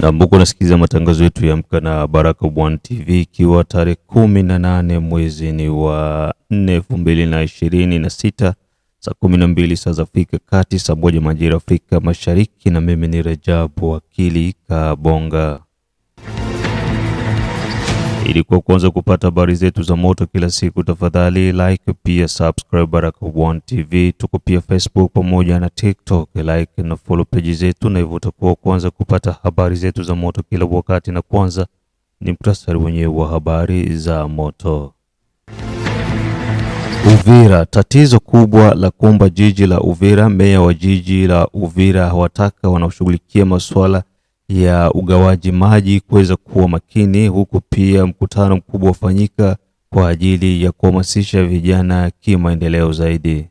Na mbuku nasikiliza matangazo yetu ya Amka na Baraka1 TV, ikiwa tarehe 18 mwezi ni wa 4 2026, saa 12 saa za Afrika Kati, saa 1 majira Afrika Mashariki, na mimi ni Rajabu Wakili Kabonga. Ili kwa kwanza kupata habari zetu za moto kila siku, tafadhali like pia subscribe Baraka1 TV. Tuko pia Facebook pamoja na TikTok, like na follow page zetu, na hivyo utakuwa kwanza kupata habari zetu za moto kila wakati. Na kwanza ni muktasari wenyewe wa habari za moto. Uvira, tatizo kubwa la kumba jiji la Uvira. Meya wa jiji la Uvira hawataka wanaoshughulikia masuala ya ugawaji maji kuweza kuwa makini, huku pia mkutano mkubwa ufanyika kwa ajili ya kuhamasisha vijana kimaendeleo zaidi.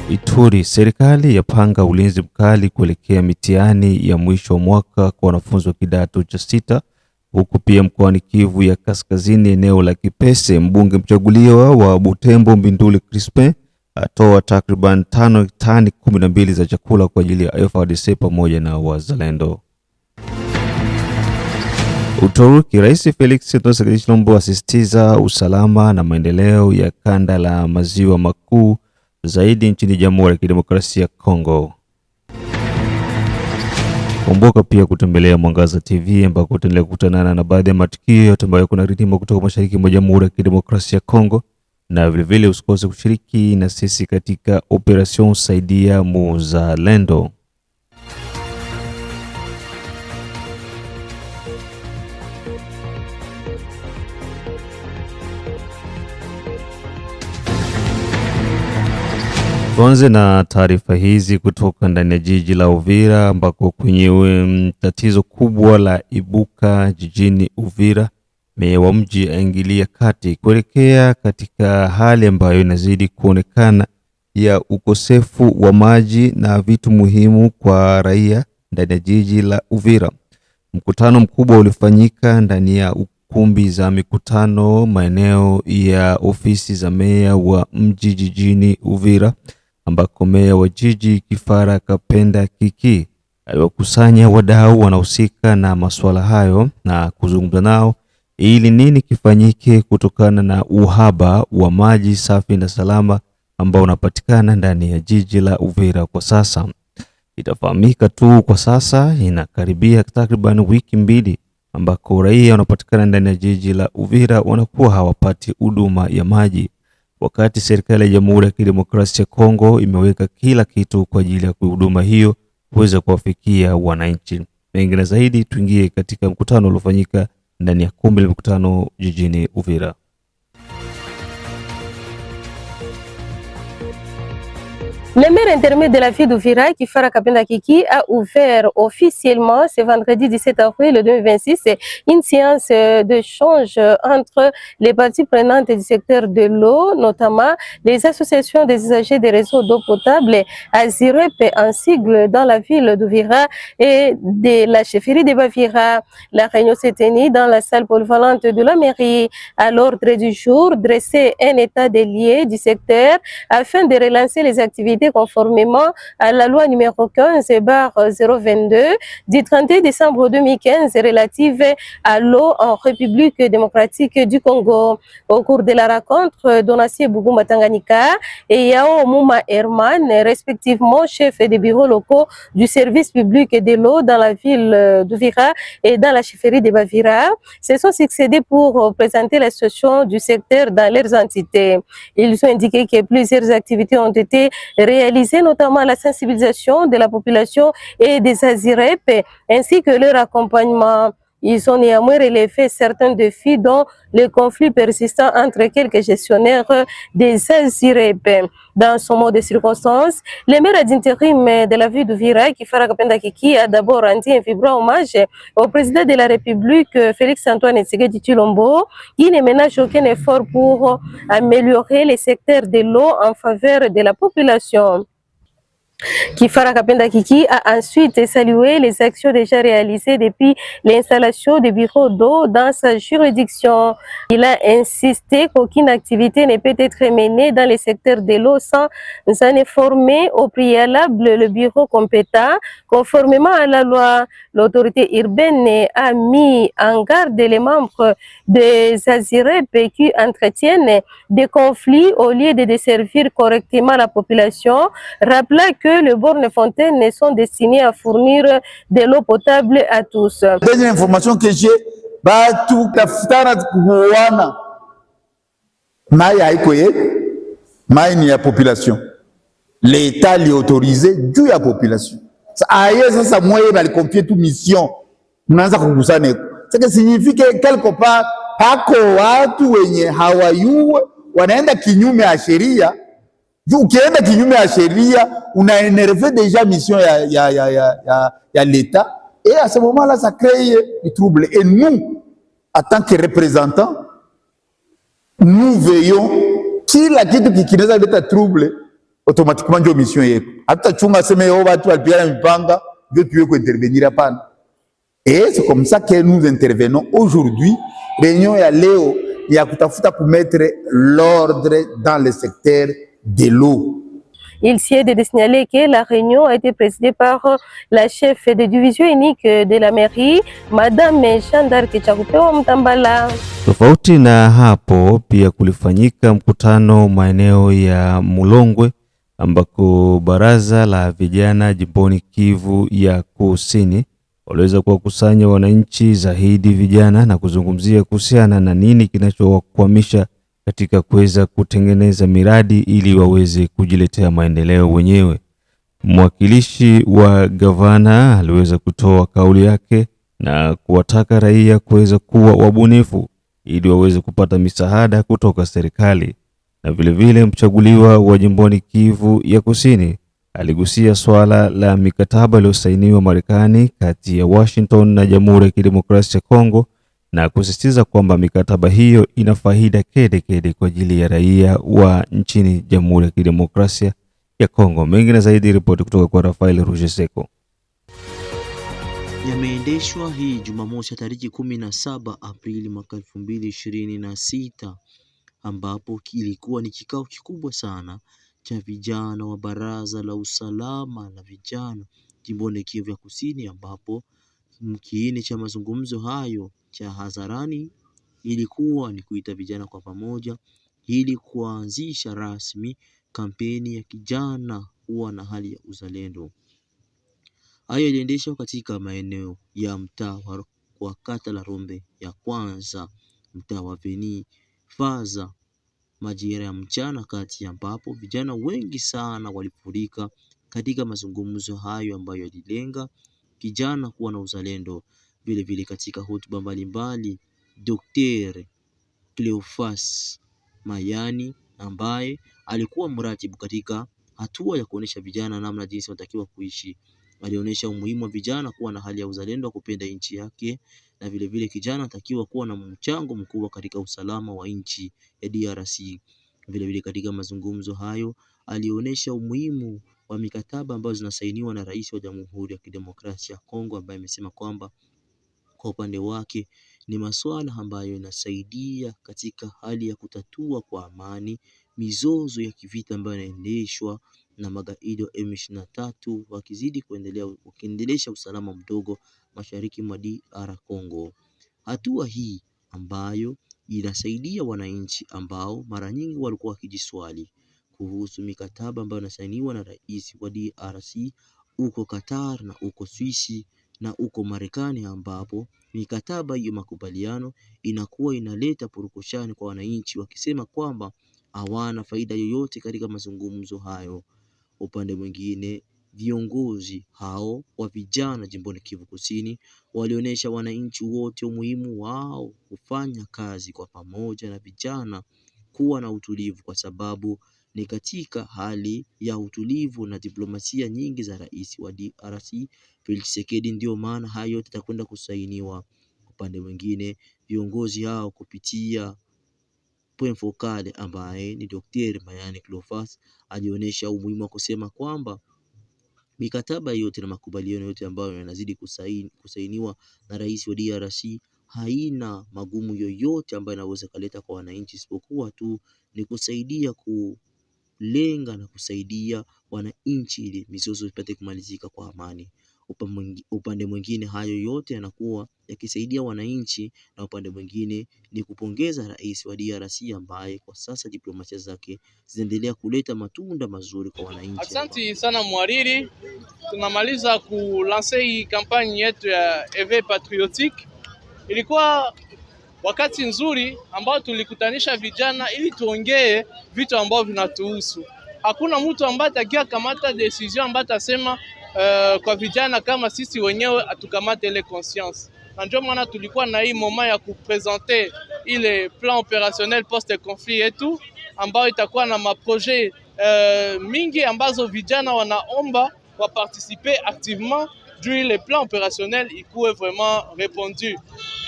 Ituri, serikali yapanga ulinzi mkali kuelekea mitihani ya mwisho wa mwaka kwa wanafunzi wa kidato cha 6, huku pia mkoani Kivu ya Kaskazini, eneo la Kipese, mbunge mchaguliwa wa Butembo Mbinduli Crispin atoa takriban tani 12 za chakula kwa ajili ya FARDC pamoja na wazalendo. Uturuki, Rais Felix Tshisekedi asisitiza usalama na maendeleo ya kanda la maziwa makuu zaidi nchini Jamhuri ya Kidemokrasia ya Kongo. Kumbuka pia kutembelea Mwangaza TV ambako utaendelea kukutana na baadhi ya matukio yote ambayo kuna ritima kutoka mashariki mwa Jamhuri ya Kidemokrasia ya Kongo, na vilevile usikose kushiriki na sisi katika Operation Saidia Muzalendo. Tuanze na taarifa hizi kutoka ndani ya jiji la Uvira ambako kwenye tatizo kubwa la ibuka jijini Uvira. Meya wa mji aingilia kati kuelekea katika hali ambayo inazidi kuonekana ya ukosefu wa maji na vitu muhimu kwa raia ndani ya jiji la Uvira. Mkutano mkubwa ulifanyika ndani ya ukumbi za mikutano maeneo ya ofisi za meya wa mji jijini Uvira, ambako meya wa jiji Kifara Kapenda Kiki aliwakusanya wadau wanaohusika na masuala hayo na kuzungumza nao ili nini kifanyike kutokana na uhaba wa maji safi na salama ambao unapatikana ndani ya jiji la Uvira kwa sasa. Itafahamika tu kwa sasa inakaribia takriban wiki 2 ambako raia wanapatikana ndani ya jiji la Uvira wanakuwa hawapati huduma ya maji, wakati serikali ya Jamhuri ya Kidemokrasia ya Kongo imeweka kila kitu kwa ajili ya huduma hiyo kuweza kuwafikia wananchi. Mengine zaidi tuingie katika mkutano uliofanyika ndani ya kumbi la mkutano jijini Uvira. Le maire intermédiaire de la ville d'Uvira, Kifara Kapenda Kiki, a ouvert officiellement ce vendredi 17 avril 2026 une séance d'échange entre les parties prenantes du secteur de l'eau, notamment les associations des usagers des réseaux d'eau potable, ASIREP en sigle, dans la ville d'Uvira et de la chefferie de Bavira. La réunion s'est tenue dans la salle polyvalente de la mairie. À l'ordre du jour, dresser un état des lieux du secteur afin de relancer les activités conformément à la loi numéro 15/022 du 31 décembre 2015 relative à l'eau en République démocratique du Congo. Au cours de la rencontre, Donatien Bougouma Tanganyika et Yao Mouma Herman, respectivement chefs des bureaux locaux du service public de l'eau dans la ville d'Uvira et dans la chefferie de Bavira, se sont succédés pour présenter la situation du secteur dans leurs entités. Ils ont indiqué que plusieurs activités ont été réaliser notamment la sensibilisation de la population et des ASIREP ainsi que leur accompagnement. Ils ont néanmoins relevé certains défis, dont le conflit persistant entre quelques gestionnaires des ASIREP. Dans son mot de circonstance, le maire d'intérim de la ville d'Uvira, Kifara Kapenda Kiki, a d'abord rendu un vibrant hommage au président de la République, Félix-Antoine Tshisekedi Tshilombo, qui ne ménage aucun effort pour améliorer les secteurs de l'eau en faveur de la population. Kifara Kapenda Kiki a ensuite salué les actions déjà réalisées depuis l'installation des bureaux d'eau dans sa juridiction. Il a insisté qu'aucune activité ne peut être menée dans le secteur de l'eau sans en informer au préalable le bureau compétent. Conformément à la loi, l'autorité urbaine a mis en garde les membres des ASIREP qui entretiennent des conflits au lieu de desservir correctement la population, rappelant que les bornes fontaines sont destinées à fournir de l'eau potable à tous. Dernière information que j'ai, batu tafutana kuoana mai haiko yetu, mai ni ya population. L'État li autorisé juu ya population. Aye sasa mweye balikonfie tu mission, mnaanza kukusana eko. Sasa signifike quelque part pako watu wenye hawayuwe wanaenda kinyume ya sheria. Ukienda kinyume ya sheria unaénerve déjà mission ya l'État, et à ce moment-là ça crée du trouble. Et nous, en tant que représentants, nous veillons kila kitu kikinaweza kuleta trouble automatiquement ndio mission yetu. Hatutachunga sema yo watu walipigana mipanga ndio tuwe kuintervenir, hapana. Et c'est comme ça que nous intervenons aujourd'hui. Réunion ya leo ya kutafuta kumettre l'ordre dans le secteur de l'eau. Il s'y est de signaler que la réunion a été présidée par la chef de division unique de la mairie, Madame Jeanne d'Arc Chakupewa Mtambala. Tofauti na hapo, pia kulifanyika mkutano maeneo ya Mulongwe ambako baraza la vijana jimboni Kivu ya Kusini waliweza kuwakusanya wananchi zaidi vijana na kuzungumzia kuhusiana na nini kinachowakwamisha katika kuweza kutengeneza miradi ili waweze kujiletea maendeleo wenyewe. Mwakilishi wa gavana aliweza kutoa kauli yake na kuwataka raia kuweza kuwa wabunifu ili waweze kupata misaada kutoka serikali. Na vile mchaguliwa wa jimboni Kivu ya Kusini aligusia swala la mikataba iliyosainiwa Marekani kati ya Washington na Jamhuri ya Kidemokrasia ya Kongo na kusisitiza kwamba mikataba hiyo ina faida kede kwa ajili ya raia wa nchini Jamhuri ya Kidemokrasia ya Kongo. Mengi na zaidi, ripoti kutoka kwa Rafael Rujeseko. Yameendeshwa hii Jumamosi tarehe 17 Aprili mwaka 2026, ambapo kilikuwa ni kikao kikubwa sana cha vijana wa baraza la usalama la vijana jimboni Kivu ya Kusini, ambapo kiini cha mazungumzo hayo cha hadharani ilikuwa ni kuita vijana kwa pamoja ili kuanzisha rasmi kampeni ya kijana kuwa na hali ya uzalendo. Hayo iliendeshwa katika maeneo ya mtaa wa kata la Rombe ya kwanza, mtaa wa Veni Faza, majira ya mchana kati, ambapo vijana wengi sana walifurika katika mazungumzo hayo ambayo yalilenga kijana kuwa na uzalendo. Vile katika hotuba mbalimbali, Dr. Cleophas Mayani ambaye alikuwa mratibu katika hatua ya kuonesha vijana namna jinsi wanatakiwa kuishi, alionyesha umuhimu wa vijana kuwa na hali ya uzalendo wa kupenda nchi yake, na vile kijana anatakiwa kuwa na mchango mkubwa katika usalama wa nchi ya DRC. Vile katika mazungumzo hayo alionyesha umuhimu wa mikataba ambazo zinasainiwa na Rais wa Jamhuri ya Kidemokrasia ya Kongo, ambaye amesema kwamba kwa upande wake ni masuala ambayo yanasaidia katika hali ya kutatua kwa amani mizozo ya kivita ambayo inaendeshwa na magaidi wa M23 wakizidi kuendelesha usalama mdogo mashariki mwa DR Congo. Hatua hii ambayo inasaidia wananchi ambao mara nyingi walikuwa wakijiswali kuhusu mikataba ambayo inasainiwa na rais wa DRC uko Qatar na uko Swisi na uko Marekani, ambapo mikataba hiyo makubaliano inakuwa inaleta purukushani kwa wananchi wakisema kwamba hawana faida yoyote katika mazungumzo hayo. Upande mwingine, viongozi hao wa vijana jimboni Kivu Kusini walionyesha wananchi wote umuhimu wao kufanya kazi kwa pamoja na vijana kuwa na utulivu, kwa sababu ni katika hali ya utulivu na diplomasia nyingi za rais wa DRC Felix Tshisekedi ndio maana hayo yote yatakwenda kusainiwa. Upande mwingine, viongozi hao kupitia point focal ambaye ni Dr. Mayani Cleophas alionyesha umuhimu wa kusema kwamba Mikataba yote na makubaliano yote ambayo yanazidi kusainiwa na rais wa DRC haina magumu yoyote ambayo yanaweza kuleta kwa wananchi, isipokuwa tu ni kusaidia kulenga na kusaidia wananchi ili mizozo ipate kumalizika kwa amani. Upande mwingine hayo yote yanakuwa yakisaidia wananchi, na upande mwingine ni kupongeza rais wa DRC ambaye kwa sasa diplomasia zake zinaendelea kuleta matunda mazuri kwa wananchi. Asante sana mwariri, tunamaliza kulanse hii kampani yetu ya Éveil Patriotique. Ilikuwa wakati nzuri ambao tulikutanisha vijana ili tuongee vitu ambavyo vinatuhusu. Hakuna mtu ambaye atakia kamata decision ambaye atasema kwa vijana kama sisi wenyewe atukamate ile conscience. Na ndio maana tulikuwa na hii moment ya kupresenter ile plan opérationnel post conflit yetu ambao itakuwa na maprojet mingi ambazo vijana wanaomba wa participer activement juu ile plan opérationnel ikuwe vraiment répondu.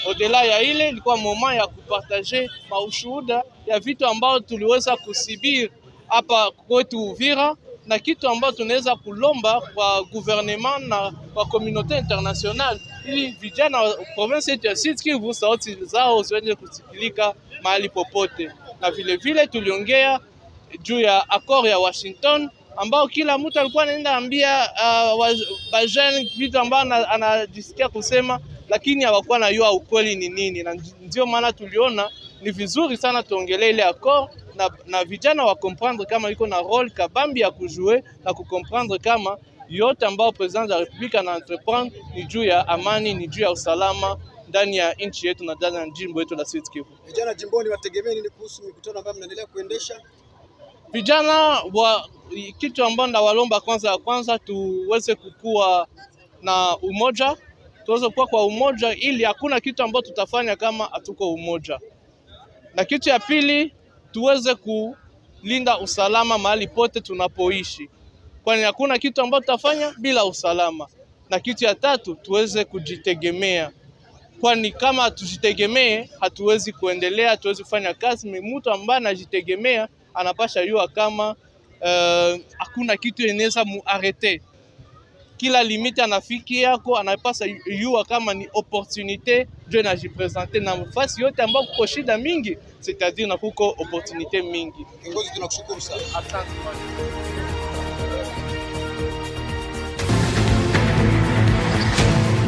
Au-delà ya ile ilikuwa moment ya kupartager maushuhuda ya vitu ambao tuliweza kusibiri hapa kwetu Uvira, na kitu ambao tunaweza kulomba kwa gouvernement na kwa communauté internationale ili vijana wa province yetu ya Sud Kivu sauti zao ziweze kusikilika mahali popote. Na vile vile tuliongea juu ya accord ya Washington ambao kila mtu alikuwa anaenda ambia bajeni vitu ambao anajisikia kusema, lakini hawakuwa na yua ukweli ni nini. Na ndio maana tuliona ni vizuri sana tuongelee ile accord na vijana wa comprendre kama iko na role kabambi ya kujue na kukomprendre kama yote ambao president wa republika na entreprendre ni juu ya amani, ni juu ya usalama ndani ya nchi yetu na ndani ya jimbo yetu la Sud Kivu. Vijana jimboni wategemea nini kuhusu mikutano ambayo mnaendelea kuendesha? Vijana kitu ambao ndawalomba kwanza tuweze kukua na umoja, tuweze kuwa kwa umoja ili hakuna kitu ambao tutafanya kama hatuko umoja. Na kitu ya pili tuweze kulinda usalama mahali pote tunapoishi, kwani hakuna kitu ambao tutafanya bila usalama. Na kitu ya tatu tuweze kujitegemea, kwani kama tujitegemee hatuwezi kuendelea, hatuwezi kufanya kazi. Mtu ambaye anajitegemea anapasha yua kama hakuna kitu inaweza muarete. Kila limite anafiki yako anapasha yua kama ni opportunité je najipresente na mfasi yote ambao kuko shida mingi, c'est-à-dire na kuko opportunité mingi. Kiongozi, tunakushukuru sana. Asante.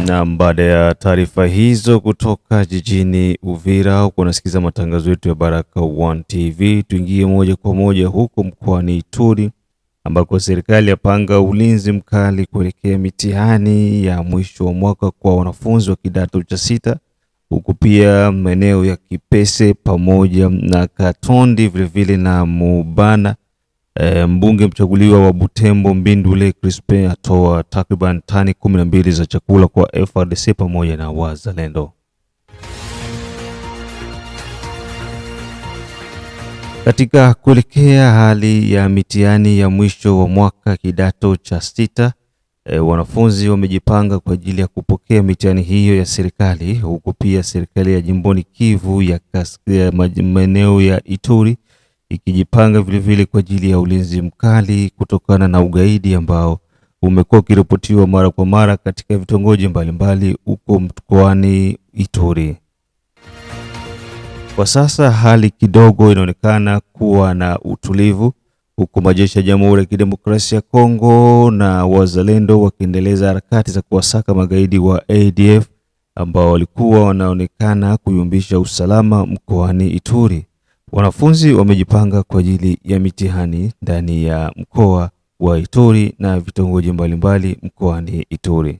Na baada ya taarifa hizo kutoka jijini Uvira, huko unasikiza matangazo yetu ya Baraka One TV. Tuingie moja kwa moja huko mkoani Ituri ambako serikali yapanga ulinzi mkali kuelekea mitihani ya mwisho wa mwaka kwa wanafunzi wa kidato cha 6, huku pia maeneo ya Kipese pamoja na Katondi vile na Mubana. Mbunge mchaguliwa wa Butembo Mbindule Crispin atoa takriban tani 12 za chakula kwa FARDC pamoja na wazalendo. Katika kuelekea hali ya mitihani ya mwisho wa mwaka kidato cha 6, wanafunzi wamejipanga kwa ajili ya kupokea mitihani hiyo ya serikali, huku pia serikali ya jimboni Kivu ya maeneo ya Ituri ikijipanga vile kwa ajili ya ulinzi mkali kutokana na ugaidi ambao umekuwa ukiripotiwa mara kwa mara katika vitongoji mbalimbali huko mkoani Ituri. Kwa sasa hali kidogo inaonekana kuwa na utulivu, huku majeshi ya Jamhuri ya Kidemokrasia ya Kongo na wazalendo wakiendeleza harakati za kuwasaka magaidi wa ADF ambao walikuwa wanaonekana kuyumbisha usalama mkoani Ituri. Wanafunzi wamejipanga kwa ajili ya mitihani ndani ya mkoa wa Ituri na vitongoji mbalimbali mkoani Ituri.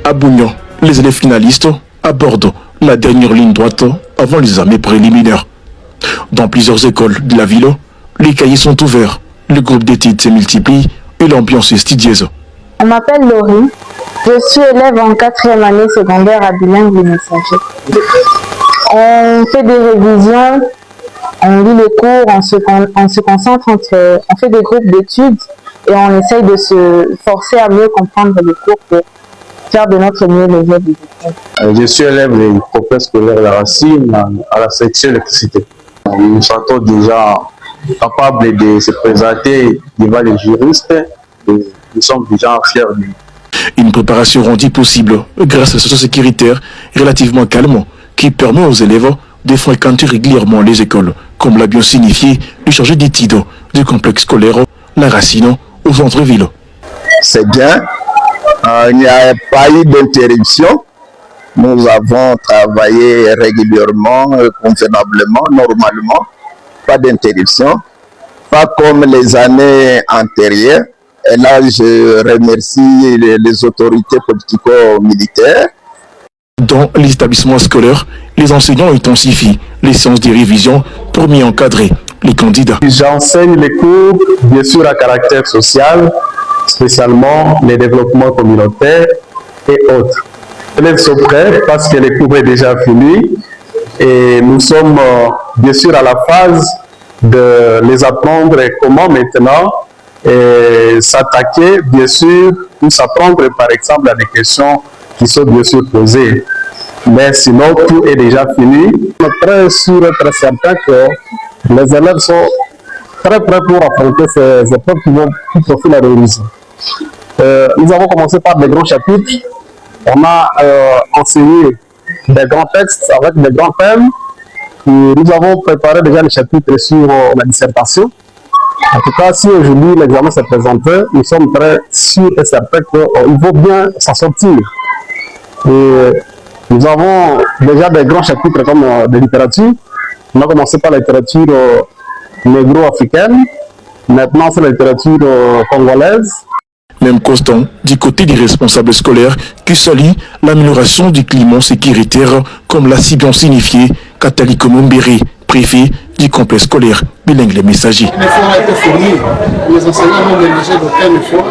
À Bougnan, les élèves finalistes abordent la dernière ligne droite avant les examens préliminaires. Dans plusieurs écoles de la ville, les cahiers sont ouverts, le groupe d'études se multiplie et l'ambiance est studieuse. Je m'appelle Laurie, je suis élève en 4e année secondaire à Bilingue Les Messagers. On fait des révisions, on lit les cours, on se concentre, on fait des groupes d'études et on essaye de se forcer à mieux comprendre les cours pour faire de notre mieux les élèves. Je suis élève du professeur scolaire La Racine à la section électricité. Nous sentons déjà capable de se présenter devant les juristes. Et nous sommes déjà fiers de lui. Une préparation rendue possible grâce à la situation sécuritaire relativement calme qui permet aux élèves de fréquenter régulièrement les écoles, comme l'a bien signifié le chargé d'études du complexe scolaire La Racine au centre-ville. C'est bien, il n'y a pas eu d'interruption. Nous avons travaillé régulièrement, convenablement, normalement, pas d'interruption, pas comme les années antérieures. Et là, je remercie les autorités politico-militaires. Dans les établissements scolaires, les enseignants intensifient les séances de révision pour mieux encadrer les candidats. J'enseigne les cours, bien sûr, à caractère social, spécialement les développements communautaires et autres. Les élèves sont prêts parce que les cours est déjà fini et nous sommes bien sûr à la phase de les apprendre comment maintenant s'attaquer, bien sûr, ou s'apprendre par exemple à des questions qui sont bien sûr posées. Mais sinon, tout est déjà fini. On est très sûr et très certain que les élèves sont très prêts pour affronter ces épreuves qui profilent la révision. Nous avons commencé par des grands chapitres. On a enseigné des grands textes avec des grands thèmes. Et nous avons préparé déjà les chapitres sur la dissertation. En tout cas, si aujourd'hui l'examen s'est présenté, nous sommes très sûrs et certains qu'il vaut bien s'en sortir. Et nous avons déjà des grands chapitres comme de littérature. On a commencé par la littérature négro-africaine. Maintenant, c'est la littérature congolaise. Même constant du côté des responsables scolaires qui saluent l'amélioration du climat sécuritaire, comme l'a si bien signifié Kataliko Mumbere, préfet du complexe scolaire bilingue Les Messagers. L'effort a été fourni, les enseignants n'ont négligé d'aucun effort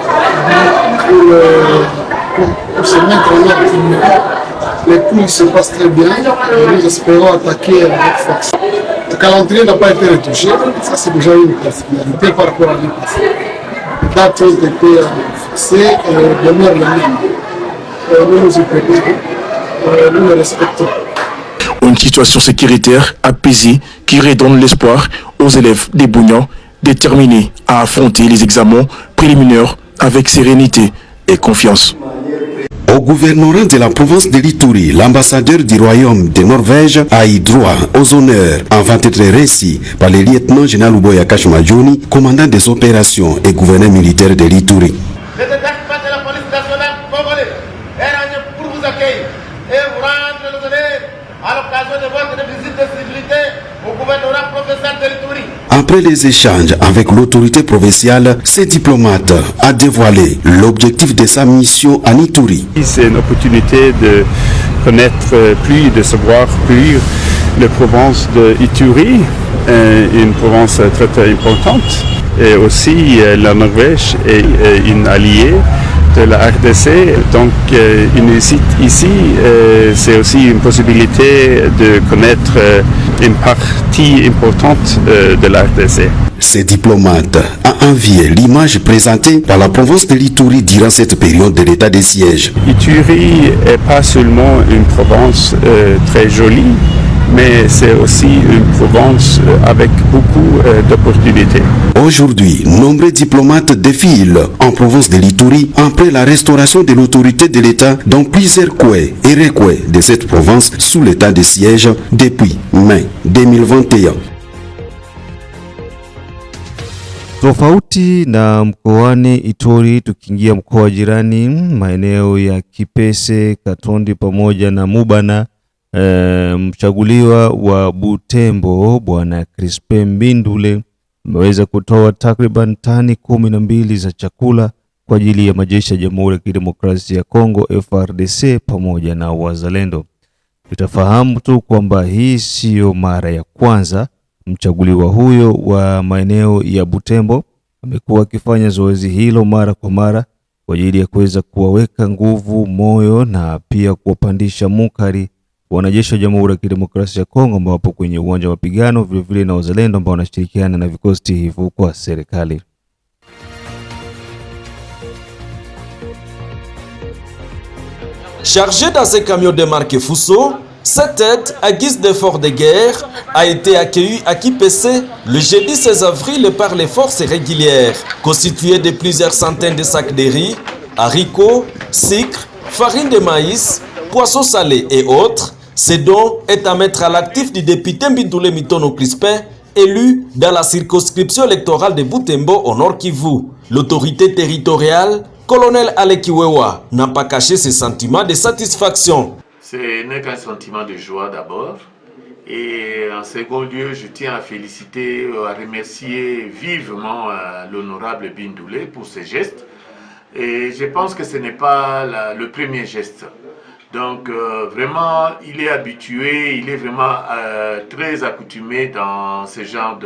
pour se mettre en ordre. Les cours se passent très bien et nous espérons attaquer avec force. Le calendrier n'a pas été retouché, ça c'est déjà une particularité par rapport à l'année passée. Les dates ont été fixées et demeurent les mêmes. Nous nous y préparons, nous les respectons. Une situation sécuritaire apaisée qui redonne l'espoir aux élèves des Bougnan déterminés à affronter les examens préliminaires avec sérénité et confiance. Au gouvernorat de la province de l'Ituri, l'ambassadeur du royaume de Norvège a eu droit aux honneurs avant d'être reçu par le lieutenant général Uboya Kashmajoni, commandant des opérations et gouverneur militaire de l'Ituri. Le détachement de la police nationale congolaise est rangé pour vous accueillir et vous rendre les honneurs à l'occasion de votre visite de civilité au gouvernorat provincial de l'Ituri. Après les échanges avec l'autorité provinciale, ce diplomate a dévoilé l'objectif de sa mission en Ituri. C'est une opportunité de connaître plus, de savoir plus la province de Ituri, une province très, très importante. Et aussi la Norvège est une alliée de la RDC, donc ici c'est aussi une possibilité de connaître une partie importante de la RDC. Ce diplomate a envié l'image présentée par la province de l'Ituri durant cette période de l'état de siège. Ituri n'est pas seulement une province très jolie, mais c'est aussi une province avec beaucoup d'opportunités. Aujourd'hui, nombreux diplomates défilent en province de l'Ituri après la restauration de l'autorité de l'État dans plusieurs koués et rekoués de cette province sous l'état de siège depuis mai 2021. Tofauti na mkoani Ituri, tukiingia mkoa jirani maeneo ya Kipese, Katondi pamoja na Mubana, mchaguliwa wa Butembo Bwana Crispin Mbindule ameweza kutoa takriban tani 12 za chakula kwa ajili ya majeshi ya Jamhuri ya Kidemokrasia ya Kongo FARDC pamoja na wazalendo. Tutafahamu tu kwamba hii sio mara ya kwanza mchaguliwa huyo wa maeneo ya Butembo amekuwa akifanya zoezi hilo mara kwa mara kwa ajili ya kuweza kuwaweka nguvu, moyo na pia kuwapandisha mukari wanajeshi wa Jamhuri ya Kidemokrasia ya Kongo ambao wapo kwenye uwanja wa mapigano, vile vile na wazalendo ambao wanashirikiana na vikosi hivyo kwa serikali. Chargé dans un camion de marque Fuso, Cette aide, à guise d'effort de guerre, a été accueillie à Kipese le jeudi 16 avril par les forces régulières, constituées de plusieurs centaines de sacs de riz, haricots, sucre, farine de maïs, poissons salés et autres. Ce don est à mettre à l'actif du député Mbindule Mitono Crispin, élu dans la circonscription électorale de Butembo au Nord Kivu. L'autorité territoriale, colonel Alekiwewa, n'a pas caché ses sentiments de satisfaction. Ce n'est qu'un sentiment de joie d'abord. Et en second lieu, je tiens à féliciter, à remercier vivement l'honorable Bindoulé pour ses gestes. Et je pense que ce n'est pas le premier geste. Donc vraiment, il est habitué, il est vraiment très accoutumé dans ce genre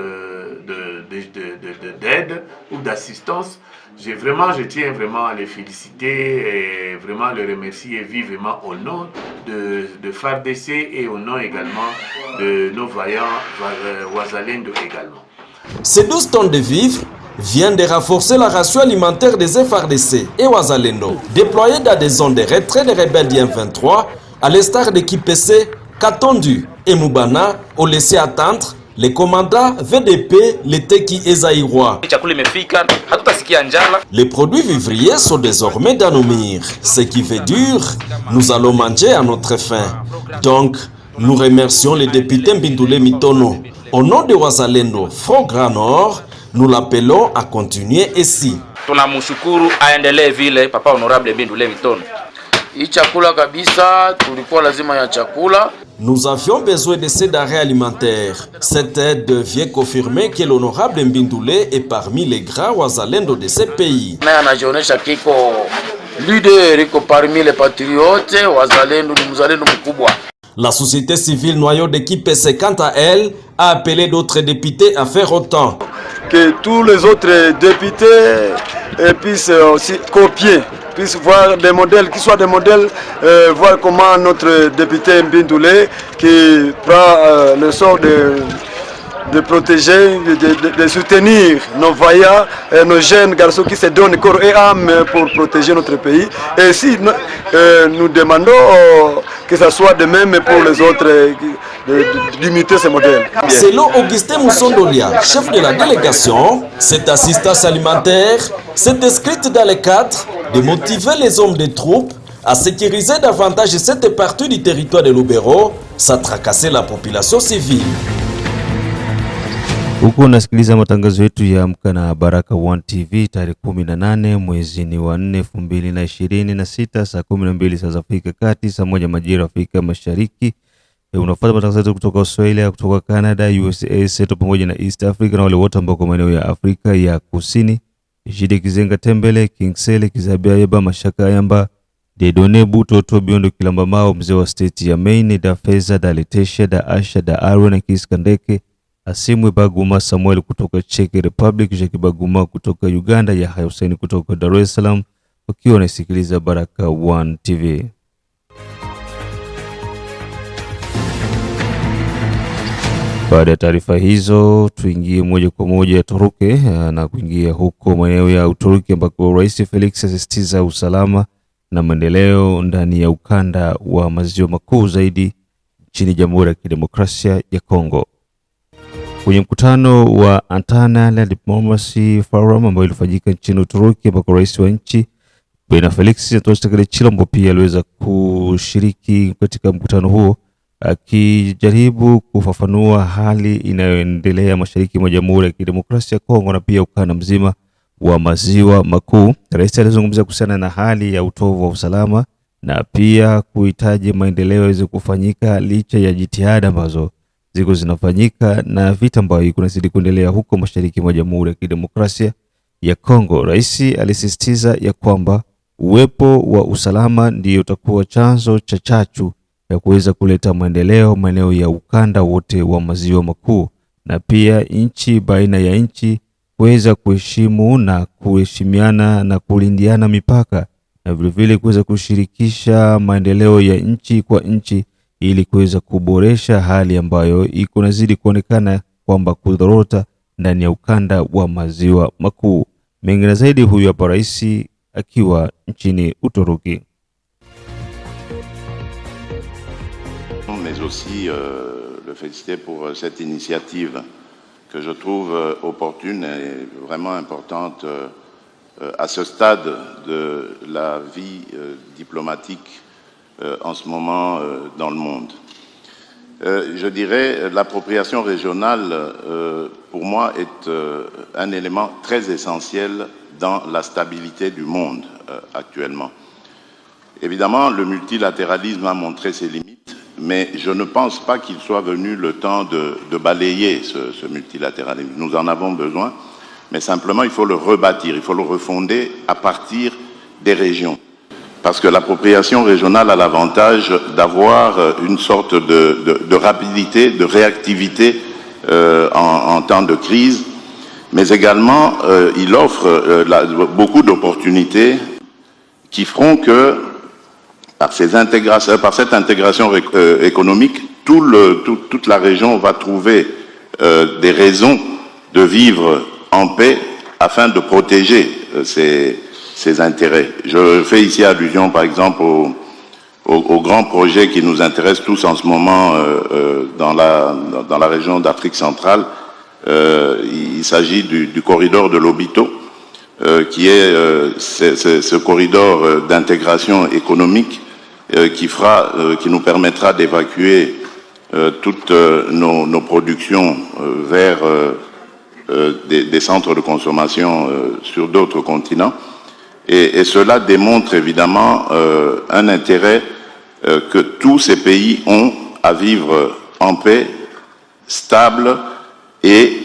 d'aide ou d'assistance. Je tiens vraiment à les féliciter et vraiment le remercier vivement au nom de FARDC et au nom également de nos vaillants Wazalendo également. Ces 12 tonnes de vivres viennent de renforcer la ration alimentaire des FARDC et Wazalendo, déployés dans des zones de retrait des rebelles du M23, à l'instar de Kipese, Katondu et Mubana, ont laissé attendre les commandants VDP, Leteki et Zaïrois. Les produits vivriers sont désormais dans nos mires. Ce qui fait dur, nous allons manger à notre faim. Donc, nous remercions les députés Mbindule Mitono. Au nom de Wazalendo, Front Grand Nord, nous l'appelons à continuer ici. Tunamshukuru aendelee vile papa honorable Mbindule Mitono. Hii chakula kabisa tulikuwa lazima ya chakula. Nous avions besoin de ces denrées alimentaires. Cette aide vient confirmer que l'honorable Mbindule est parmi les grands Wazalendo de ce pays. Naye anajionyesha kiko leader, iko parmi les patriotes, Wazalendo ni mzalendo mkubwa. La société civile noyau de Kipese, quant à elle, a appelé d'autres députés à faire autant. Que tous les autres députés puissent aussi copier, puissent voir des modèles, qui soient des modèles, voir comment notre député Mbindule, qui prend le sort de protéger, de soutenir nos vaillants, nos jeunes garçons qui se donnent corps et âme pour protéger notre pays. Et si nous demandons que ça soit de même pour les autres, d'imiter ces modèles. Selon Augustin Moussondolia, chef de la délégation, cette assistance alimentaire s'est inscrite dans le cadre de motiver les hommes des troupes à sécuriser davantage cette partie du territoire de Lubero, sans tracasser la population civile. Huku unasikiliza matangazo yetu ya Amka na Baraka One TV tarehe 18 mwezi ni wa 4 2026 saa 12 saa za Afrika Kati, saa 1 majira Afrika Mashariki. Unafuata matangazo yetu kutoka Australia, kutoka Canada, USA, Seto pamoja na East Africa na wale wote ambao kwa maeneo ya Afrika ya Kusini. Jide Kizenga Tembele, Kingsele, Kizabia Yeba, Mashaka Yamba, Dedone Buto, Tobiondo Kilamba Mao, mzee wa state ya Maine, da Feza, da Letesha, da Asha, da Aaron, Kiskandeke, Asimwe Baguma, Samuel kutoka Czech Republic, Jackie Baguma kutoka Uganda, Yahya Hussein kutoka Dar es Salaam, wakiwa wanasikiliza Baraka One TV. Baada ya taarifa hizo, tuingie moja kwa moja Turuki na kuingia huko maeneo ya Uturuki ambako Rais Felix asisitiza usalama na maendeleo ndani ya ukanda wa maziwa makuu zaidi nchini Jamhuri ya Kidemokrasia ya Kongo. Kwenye mkutano wa Antalya Diplomacy Forum ambao ulifanyika nchini Uturuki ambako rais wa nchi Bwana Felix Antoine Tshilombo pia aliweza kushiriki katika mkutano huo, akijaribu kufafanua hali inayoendelea mashariki mwa Jamhuri ya Kidemokrasia ya Kongo na pia ukanda mzima wa maziwa makuu. Rais alizungumzia kuhusiana na hali ya utovu wa usalama na pia kuhitaji maendeleo yaweze kufanyika licha ya jitihada ambazo ziko zinafanyika na vita ambayo kunazidi kuendelea huko mashariki mwa Jamhuri ya Kidemokrasia ya Kongo. Rais alisisitiza ya kwamba uwepo wa usalama ndio utakuwa chanzo cha chachu ya kuweza kuleta maendeleo ya ukanda wote wa maziwa makuu, na pia nchi baina ya nchi kuweza kuheshimu na kuheshimiana na kulindiana mipaka, na vile vile kuweza kushirikisha maendeleo ya nchi kwa nchi ili kuweza kuboresha hali ambayo iko nazidi kuonekana kwamba kudorota ndani ya ukanda wa maziwa makuu. Mengine zaidi, huyu hapa rais akiwa nchini Uturuki. Mais aussi le féliciter pour cette initiative que je trouve opportune et vraiment importante à ce stade de la vie diplomatique en ce moment dans le monde. Je dirais l'appropriation régionale, pour moi, est un élément très essentiel dans la stabilité du monde actuellement. Évidemment, le multilatéralisme a montré ses limites, mais je ne pense pas qu'il soit venu le temps de balayer ce multilatéralisme. Nous en avons besoin, mais simplement il faut le rebâtir, il faut le refonder à partir des régions. Parce que l'appropriation régionale a l'avantage d'avoir une sorte de rapidité, de réactivité en temps de crise, mais également il offre beaucoup d'opportunités qui feront que par cette intégration économique, toute la région va trouver des raisons de vivre en paix afin de protéger ses intérêts. Je fais ici allusion, par exemple, aux grands projets qui nous intéressent tous en ce moment dans la région d'Afrique centrale. Il s'agit du corridor de Lobito, qui est ce corridor d'intégration économique qui nous permettra d'évacuer toutes nos productions vers des centres de consommation sur d'autres continents. Et cela démontre évidemment un intérêt que tous ces pays ont à vivre en paix, stable et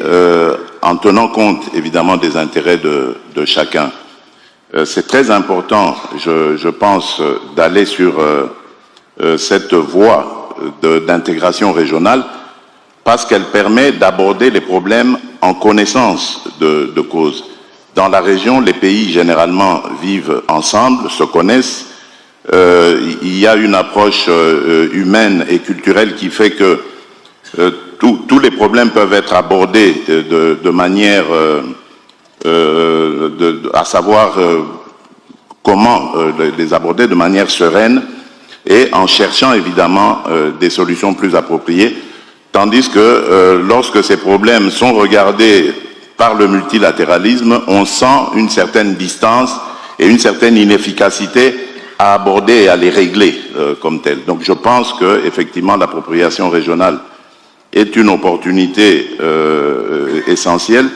en tenant compte évidemment des intérêts de chacun. C'est très important, je pense, d'aller sur cette voie d'intégration régionale parce qu'elle permet d'aborder les problèmes en connaissance de cause. Dans la région, les pays généralement vivent ensemble, se connaissent. Il y a une approche humaine et culturelle qui fait que tous les problèmes peuvent être abordés de manière, à savoir comment les aborder de manière sereine et en cherchant évidemment des solutions plus appropriées. Tandis que lorsque ces problèmes sont regardés par le multilatéralisme, on sent une certaine distance et une certaine inefficacité à aborder et à les régler comme telles. Donc je pense que effectivement l'appropriation régionale est une opportunité essentielle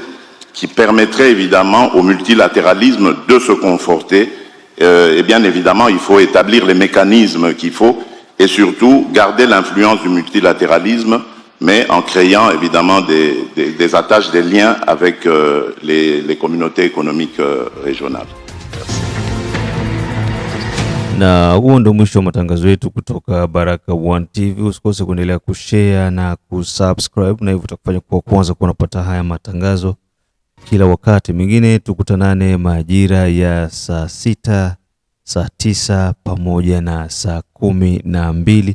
qui permettrait évidemment au multilatéralisme de se conforter. Et bien évidemment, il faut établir les mécanismes qu'il faut et surtout garder l'influence du multilatéralisme, mais en créant évidemment des attaches, des liens avec les communautés économiques régionales. Na huo ndo mwisho wa matangazo yetu kutoka Baraka1 TV. Usikose kuendelea kushare na kusubscribe, na hivyo utakufanya kwa kwanza kunapata haya matangazo kila wakati. Mingine tukutanane majira ya saa 6, saa 9 pamoja na saa 12.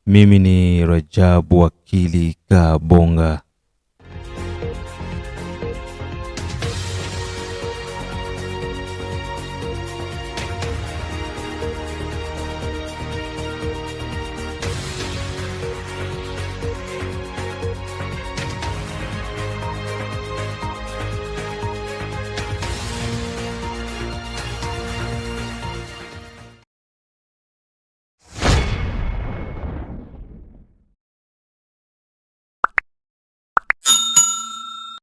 Mimi ni Rajabu Wakili Kabonga.